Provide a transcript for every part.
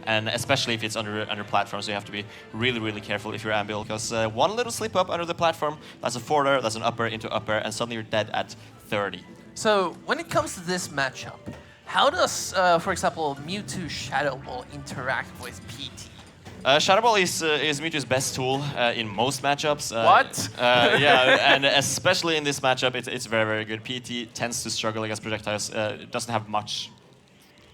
and especially if it's under platform, so you have to be really careful if you're Anbil, because one little slip up under the platform, that's a forward, that's an upper into upper, and suddenly you're dead at 30. So when it comes to this matchup, how does, for example, Mewtwo Shadow Ball interact with PT? Shadow Ball is Mewtwo's best tool in most matchups. What? Yeah, and especially in this matchup, it's very good. PT tends to struggle against projectiles. Doesn't have much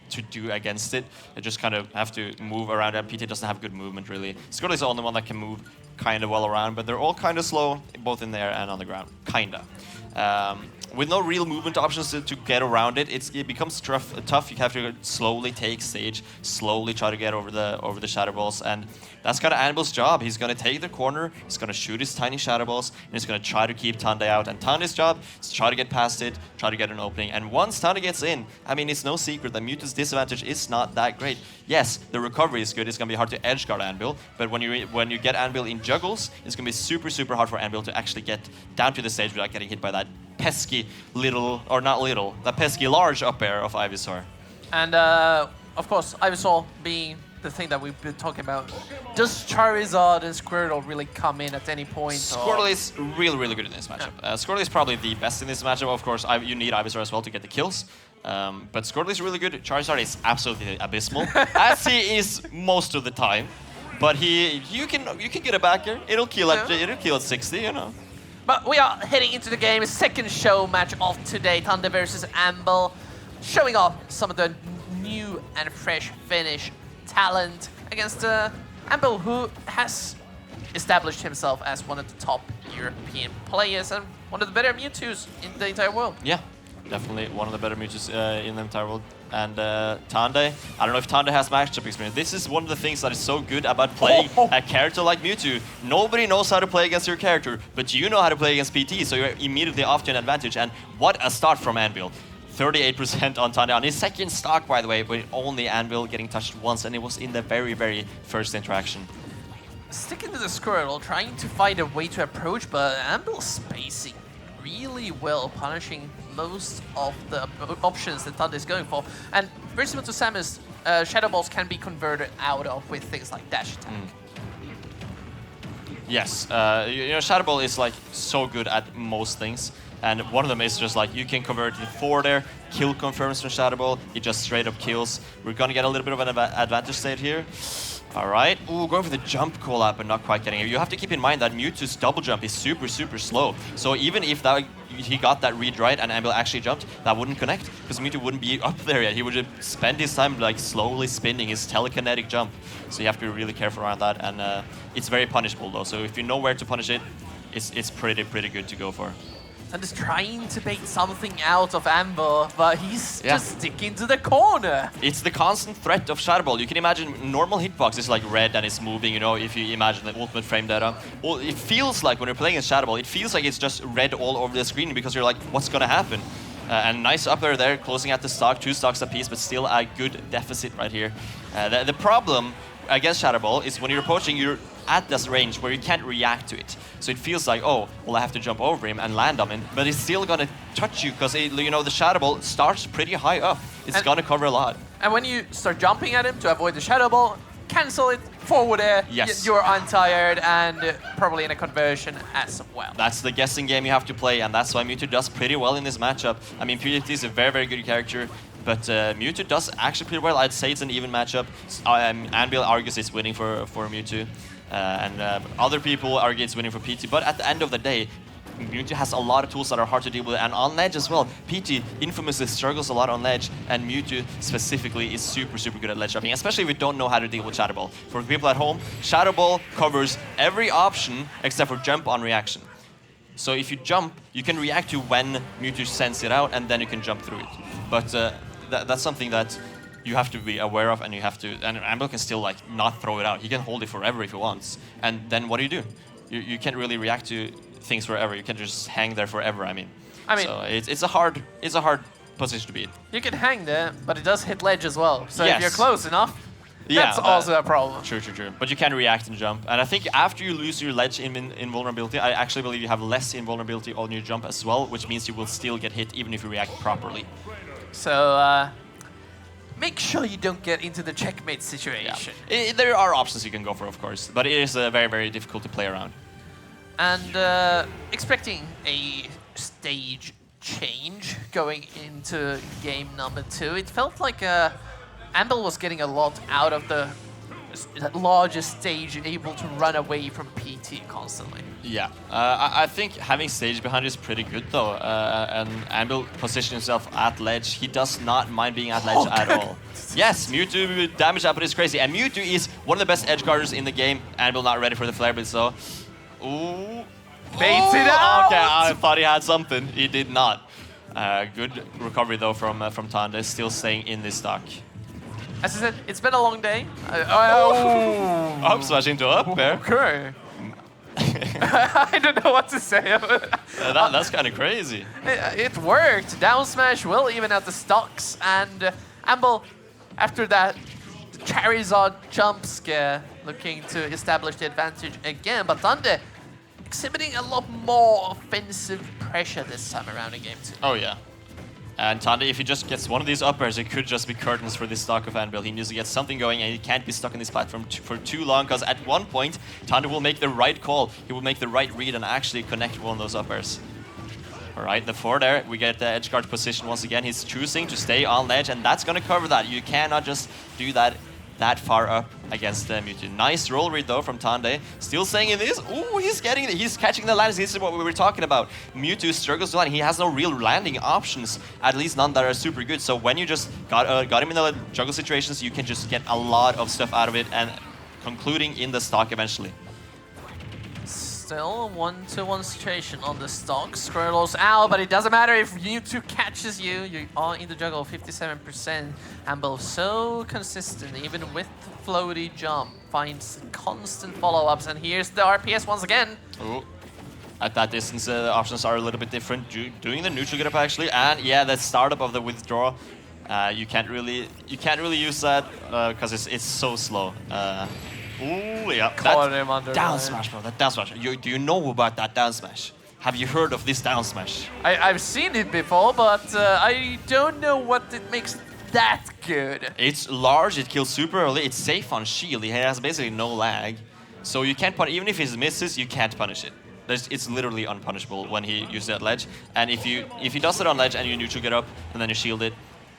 to do against it. They just kind of have to move around, and PT doesn't have good movement, really. Squirtle is the only one that can move kind of well around, but they're all kind of slow, both in the air and on the ground. Kinda. With no real movement options to get around it, it becomes tough. You have to slowly take stage, slowly try to get over the Shadow Balls, and that's kind of Anbil's job. He's going to take the corner, he's going to shoot his tiny Shadow Balls, and he's going to try to keep Tande out. And Tande's job is to try to get past it, try to get an opening. And once Tande gets in, I mean, it's no secret that Mewtwo's disadvantage is not that great. Yes, the recovery is good. It's going to be hard to edge guard Anbil, but when you get Anbil in juggles, it's going to be super hard for Anbil to actually get down to the stage without getting hit by that pesky little, or not little, that pesky large up air of Ivysaur. And of course, Ivysaur being the thing that we've been talking about. Does Charizard and Squirtle really come in at any point? Squirtle is really good in this matchup. Squirtle is probably the best in this matchup. Of course, you need Ivysaur as well to get the kills. But Squirtle is really good. Charizard is absolutely abysmal, as he is most of the time. But you can get a backer. It'll kill at 60, you know. But we are heading into the game, second show match of today, Tande versus Anbil, showing off some of the new and fresh Finnish talent against Anbil, who has established himself as one of the top European players and one of the better Mewtwo's in the entire world. Yeah, definitely one of the better Mewtwo's in the entire world. And Tande, I don't know if Tande has matchup experience. This is one of the things that is so good about playing a character like Mewtwo. Nobody knows how to play against your character, but you know how to play against PT, so you're immediately off to an advantage. And what a start from Anbil. 38% on Tande. On his second stock, by the way, with only Anbil getting touched once, and it was in the very first interaction. Sticking to the Squirtle, trying to find a way to approach, but Anbil spacing really well, punishing most of the options that Tande is going for. And very similar to Samus, Shadow Balls can be converted out of with things like dash attack. Yes, you know, Shadow Ball is like so good at most things. And one of them is just like, you can convert it forward there, kill confirms from Shadow Ball, it just straight up kills. We're gonna get a little bit of an advantage state here. All right, ooh, going for the jump call out, but not quite getting it. You have to keep in mind that Mewtwo's double jump is super slow. So even if he got that read right and Anbil actually jumped, that wouldn't connect, because Mewtwo wouldn't be up there yet. He would just spend his time like slowly spinning his telekinetic jump. So you have to be really careful around that, and it's very punishable though. So if you know where to punish it, it's pretty good to go for. And is trying to bait something out of Anbil, but he's just sticking to the corner. It's the constant threat of Shadow Ball. You can imagine normal hitbox is like red and it's moving, you know, if you imagine the ultimate frame data. Well, it feels like when you're playing against Shadow Ball, it feels like it's just red all over the screen because you're like, what's gonna happen? And nice up there, closing out the stock, 2 stocks apiece, but still a good deficit right here. The problem against Shadow Ball is when you're approaching, you're at this range where you can't react to it. So it feels like, oh, well, I have to jump over him and land on him, but it's still gonna touch you because, you know, the Shadow Ball starts pretty high up. It's gonna cover a lot. And when you start jumping at him to avoid the Shadow Ball, cancel it, forward air, yes. You're untired and probably in a conversion as well. That's the guessing game you have to play, and that's why Mewtwo does pretty well in this matchup. I mean, PT is a very good character, but Mewtwo does actually pretty well. I'd say it's an even matchup. Anbil argues it's winning for Mewtwo. And other people argue it's winning for PT, but at the end of the day, Mewtwo has a lot of tools that are hard to deal with, and on ledge as well. PT infamously struggles a lot on ledge, and Mewtwo specifically is super good at ledge jumping, especially if we don't know how to deal with Shadow Ball. For people at home, Shadow Ball covers every option except for jump on reaction. So if you jump, you can react to when Mewtwo sends it out, and then you can jump through it. But that's something that you have to be aware of, and and Anbil can still like not throw it out. He can hold it forever if he wants. And then what do? You can't really react to things forever. You can't just hang there forever. I mean so it's a hard position to be in. You can hang there, but it does hit ledge as well. So if you're close enough, that's also a problem. True. But you can react and jump. And I think after you lose your ledge invulnerability, I actually believe you have less invulnerability on your jump as well, which means you will still get hit even if you react properly. So make sure you don't get into the checkmate situation. There are options you can go for, of course, but it is very, very difficult to play around. And expecting a stage change going into game number 2, it felt like Anbil was getting a lot out of the larger stage, able to run away from PT constantly. Yeah, I think having stage behind is pretty good though, and Anbil positioned himself at ledge. He does not mind being at ledge at all. Yes, Mewtwo damage output is crazy, and Mewtwo is one of the best edge guarders in the game. Anbil not ready for the flare blitz though. Ooh. Baits it out! Okay, I thought he had something. He did not. Good recovery though from Tande, still staying in this stock. As I said, it's been a long day. Up smash into up there. Okay. I don't know what to say. That's kind of crazy. It worked. Down smash will even out the stocks, and Anbil, after that Charizard jump scare, looking to establish the advantage again. But Tande exhibiting a lot more offensive pressure this time around in game 2. Oh yeah. And Tande, if he just gets one of these up airs, it could just be curtains for this stock of Anbil. He needs to get something going, and he can't be stuck in this platform for too long, because at one point, Tande will make the right call. He will make the right read and actually connect one of those up airs. All right, the 4 there, we get the edge guard position once again. He's choosing to stay on ledge, and that's going to cover that. You cannot just do that far up against Mewtwo. Nice roll read though from Tande. Still staying in this. Ooh, he's catching the lands. This is what we were talking about. Mewtwo struggles to land. He has no real landing options, at least none that are super good. So when you just got him in the juggle situations, you can just get a lot of stuff out of it and concluding in the stock eventually. Still 1-1 situation on the stock. Squirtle's out, but it doesn't matter if Mewtwo catches you. You are in the juggle, 57%. Anbil so consistent, even with the floaty jump, finds constant follow-ups. And here's the RPS once again. Ooh. At that distance, the options are a little bit different. Doing the neutral get up actually, and yeah, the startup of the withdraw. You can't really use that because it's so slow. Ooh, yeah. Caught him under down smash, bro. That down smash. Do you know about that down smash? Have you heard of this down smash? I've seen it before, but I don't know what it makes that good. It's large, it kills super early, it's safe on shield, it has basically no lag. So you can't punish, even if he misses, you can't punish it. It's literally unpunishable when he uses that ledge. And if he does it on ledge and you neutral get up and then you shield it,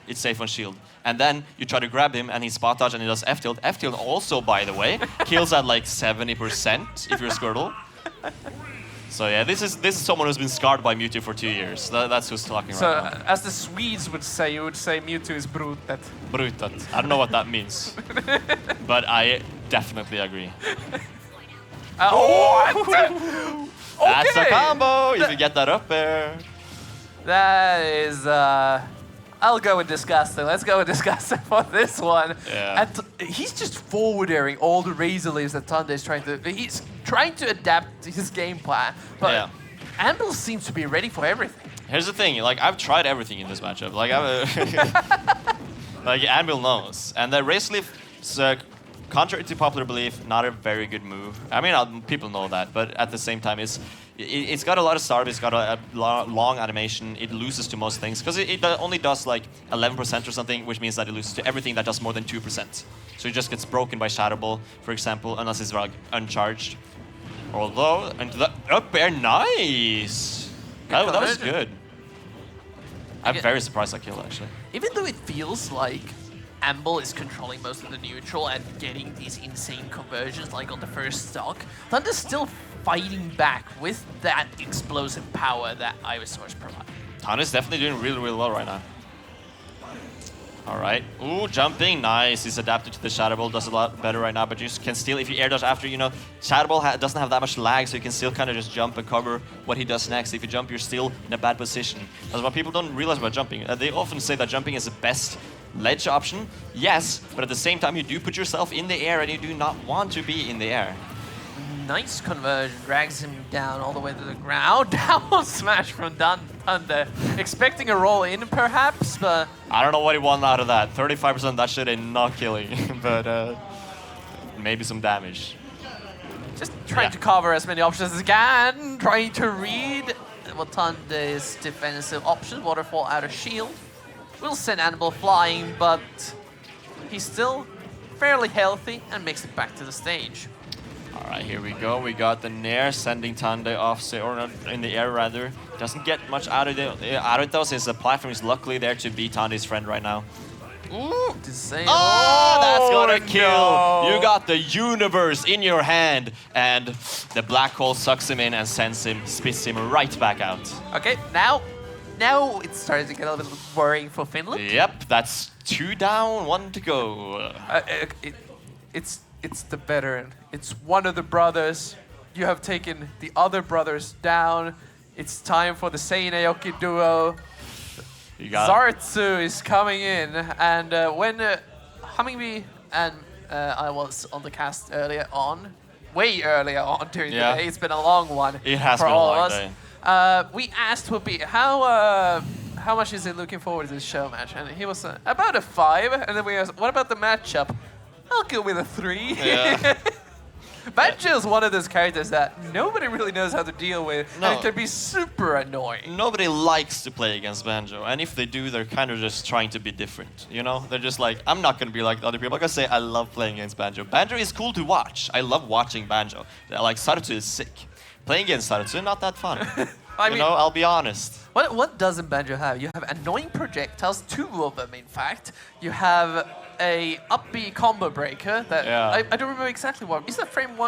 it's safe on shield. And then you try to grab him and he spot dodge and he does F-tilt. F-tilt also, by the way, kills at like 70% if you're Squirtle. So yeah, this is someone who's been scarred by Mewtwo for 2 years. That's who's talking right now. So as the Swedes would say, you would say Mewtwo is brutet. Brutet. I don't know what that means. But I definitely agree. That's a combo! If you get that up there. That is... I'll go with disgusting. Let's go with disgusting for this one. Yeah. And he's just forward airing all the razor leaves that Tande is trying to... He's trying to adapt his game plan, but yeah. Anbil seems to be ready for everything. Here's the thing, like I've tried everything in this matchup. Like like Anbil knows. And the razor leaf is, contrary to popular belief, not a very good move. I mean, people know that, but at the same time, it's got a lot of startup, it's got a long animation, it loses to most things, because it only does like 11% or something, which means that it loses to everything that does more than 2%. So it just gets broken by Shadow Ball, for example, unless it's like uncharged. Although, into the up air, nice! That was good. I'm very surprised I killed, actually. Even though it feels like Anbil is controlling most of the neutral and getting these insane conversions like on the first stock, Tande's still fighting back with that explosive power that Ivysaurs provide. Tande's definitely doing really, really well right now. All right. Ooh, jumping. Nice. He's adapted to the Shadow Ball. Does a lot better right now, but you can still, if you air dodge after, Shadow Ball doesn't have that much lag, so you can still kind of just jump and cover what he does next. If you jump, you're still in a bad position. That's what people don't realize about jumping. They often say that jumping is the best ledge option. Yes, but at the same time, you do put yourself in the air, and you do not want to be in the air. Nice conversion, drags him down all the way to the ground. Down smash from Tande. Expecting a roll in, perhaps, but... I don't know what he won out of that. 35% that shit ain't not killing, but maybe some damage. Just trying to cover as many options as he can. Trying to read what Tande's defensive options. Waterfall out of shield. Will send Anbil flying, but he's still fairly healthy and makes it back to the stage. All right, here we go. We got the Nair sending Tande off, or not, in the air rather. Doesn't get much out of it though, since the platform is luckily there to be Tande's friend right now. Ooh, That's gonna kill. no. You got the universe in your hand, and the black hole sucks him in and sends him, spits him right back out. Okay, now it's starting to get a little bit worrying for Finland. Yep, that's 2 down, 1 to go. It's the veteran. It's one of the brothers. You have taken the other brothers down. It's time for the Sein Aoki duo. You got Zartsu is coming in, and when Hummingbee and I was on the cast way earlier on during the day. It's been a long one. It has for been a all long of us. day. We asked Whoopi how much is he looking forward to this show match, and he was about a 5. And then we asked, what about the matchup? I'll go with a 3. Yeah. Banjo is one of those characters that nobody really knows how to deal with, No. and it can be super annoying. Nobody likes to play against Banjo, and if they do, they're kind of just trying to be different, you know? They're just like, I'm not gonna be like the other people. I'm gonna say I love playing against Banjo. Banjo is cool to watch. I love watching Banjo. Like, Sarutsu is sick. Playing against Sarutsu, not that fun. I mean, I'll be honest. What doesn't Banjo have? You have annoying projectiles, 2 of them in fact. You have a up B combo breaker that I don't remember exactly what. Is that frame 1?